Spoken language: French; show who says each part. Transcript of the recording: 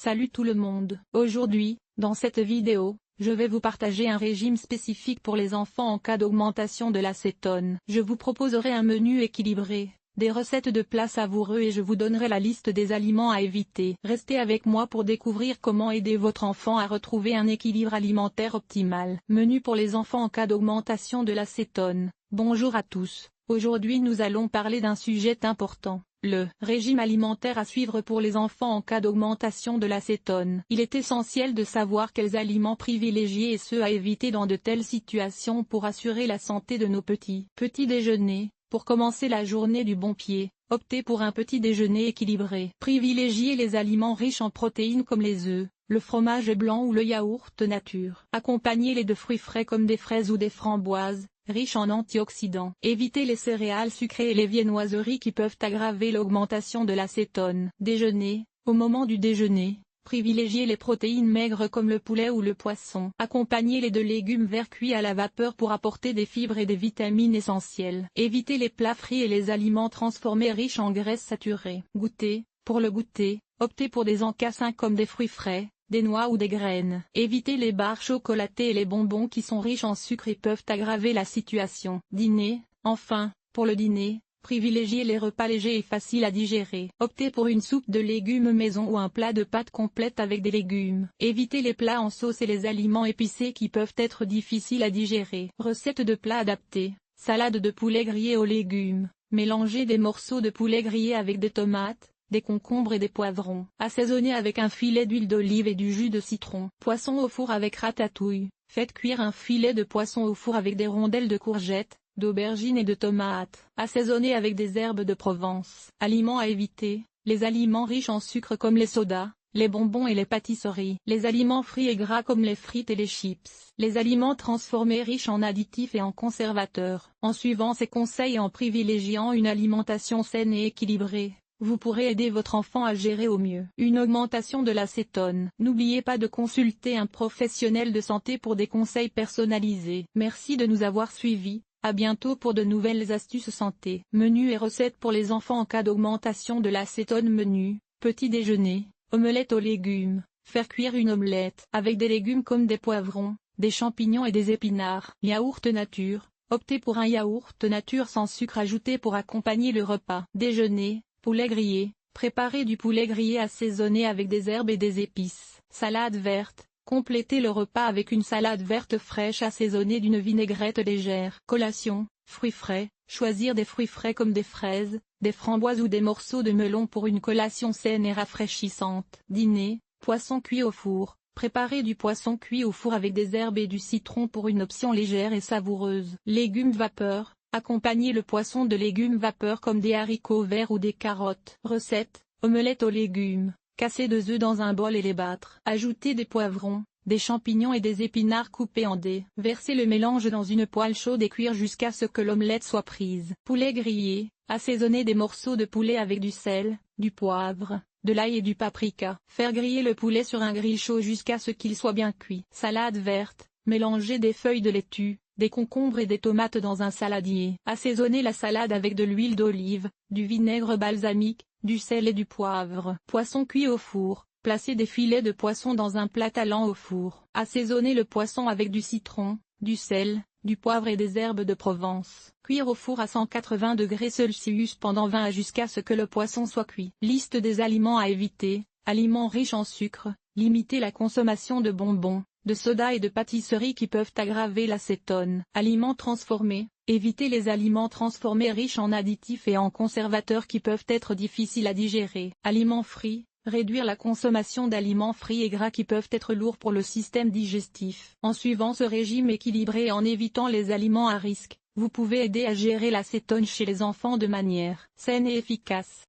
Speaker 1: Salut tout le monde. Aujourd'hui, dans cette vidéo, je vais vous partager un régime spécifique pour les enfants en cas d'augmentation de l'acétone. Je vous proposerai un menu équilibré, des recettes de plats savoureux et je vous donnerai la liste des aliments à éviter. Restez avec moi pour découvrir comment aider votre enfant à retrouver un équilibre alimentaire optimal. Menu pour les enfants en cas d'augmentation de l'acétone. Bonjour à tous. Aujourd'hui nous allons parler d'un sujet important. Le régime alimentaire à suivre pour les enfants en cas d'augmentation de l'acétone. Il est essentiel de savoir quels aliments privilégier et ceux à éviter dans de telles situations pour assurer la santé de nos petits. Petit déjeuner. Pour commencer la journée du bon pied, optez pour un petit déjeuner équilibré. Privilégiez les aliments riches en protéines comme les œufs, le fromage blanc ou le yaourt nature. Accompagnez-les de fruits frais comme des fraises ou des framboises, riches en antioxydants. Évitez les céréales sucrées et les viennoiseries qui peuvent aggraver l'augmentation de l'acétone. Déjeuner. Au moment du déjeuner, privilégiez les protéines maigres comme le poulet ou le poisson. Accompagnez-les de légumes verts cuits à la vapeur pour apporter des fibres et des vitamines essentielles. Évitez les plats frits et les aliments transformés riches en graisses saturées. Goûter. Pour le goûter, optez pour des encassins comme des fruits frais, des noix ou des graines. Évitez les barres chocolatées et les bonbons qui sont riches en sucre et peuvent aggraver la situation. Dîner. Enfin, pour le dîner, privilégiez les repas légers et faciles à digérer. Optez pour une soupe de légumes maison ou un plat de pâtes complète avec des légumes. Évitez les plats en sauce et les aliments épicés qui peuvent être difficiles à digérer. Recette de plats adaptés. Salade de poulet grillé aux légumes. Mélangez des morceaux de poulet grillé avec des tomates, des concombres et des poivrons. Assaisonnez avec un filet d'huile d'olive et du jus de citron. Poisson au four avec ratatouille. Faites cuire un filet de poisson au four avec des rondelles de courgettes, d'aubergines et de tomates. Assaisonnez avec des herbes de Provence. Aliments à éviter. Les aliments riches en sucre comme les sodas, les bonbons et les pâtisseries. Les aliments frits et gras comme les frites et les chips. Les aliments transformés riches en additifs et en conservateurs. En suivant ces conseils et en privilégiant une alimentation saine et équilibrée, vous pourrez aider votre enfant à gérer au mieux une augmentation de l'acétone. N'oubliez pas de consulter un professionnel de santé pour des conseils personnalisés. Merci de nous avoir suivis. À bientôt pour de nouvelles astuces santé. Menu et recettes pour les enfants en cas d'augmentation de l'acétone. Menu. Petit déjeuner. Omelette aux légumes. Faire cuire une omelette avec des légumes comme des poivrons, des champignons et des épinards. Yaourt nature. Optez pour un yaourt nature sans sucre ajouté pour accompagner le repas. Déjeuner. Poulet grillé. Préparez du poulet grillé assaisonné avec des herbes et des épices. Salade verte. Complétez le repas avec une salade verte fraîche assaisonnée d'une vinaigrette légère. Collation. Fruits frais. Choisir des fruits frais comme des fraises, des framboises ou des morceaux de melon pour une collation saine et rafraîchissante. Dîner. Poisson cuit au four. Préparez du poisson cuit au four avec des herbes et du citron pour une option légère et savoureuse. Légumes vapeur. Accompagnez le poisson de légumes vapeur comme des haricots verts ou des carottes. Recette. Omelette aux légumes. Casser 2 œufs dans un bol et les battre. Ajoutez des poivrons, des champignons et des épinards coupés en dés. Versez le mélange dans une poêle chaude et cuire jusqu'à ce que l'omelette soit prise. Poulet grillé. Assaisonnez des morceaux de poulet avec du sel, du poivre, de l'ail et du paprika. Faire griller le poulet sur un grill chaud jusqu'à ce qu'il soit bien cuit. Salade verte. Mélangez des feuilles de laitue, des concombres et des tomates dans un saladier. Assaisonnez la salade avec de l'huile d'olive, du vinaigre balsamique, du sel et du poivre. Poisson cuit au four. Placez des filets de poisson dans un plat allant au four. Assaisonnez le poisson avec du citron, du sel, du poivre et des herbes de Provence. Cuire au four à 180 degrés Celsius pendant 20 à jusqu'à ce que le poisson soit cuit. Liste des aliments à éviter. Aliments riches en sucre. Limitez la consommation de bonbons, de sodas et de pâtisseries qui peuvent aggraver l'acétone. Aliments transformés. Évitez les aliments transformés riches en additifs et en conservateurs qui peuvent être difficiles à digérer. Aliments frits. Réduire la consommation d'aliments frits et gras qui peuvent être lourds pour le système digestif. En suivant ce régime équilibré et en évitant les aliments à risque, vous pouvez aider à gérer l'acétone chez les enfants de manière saine et efficace.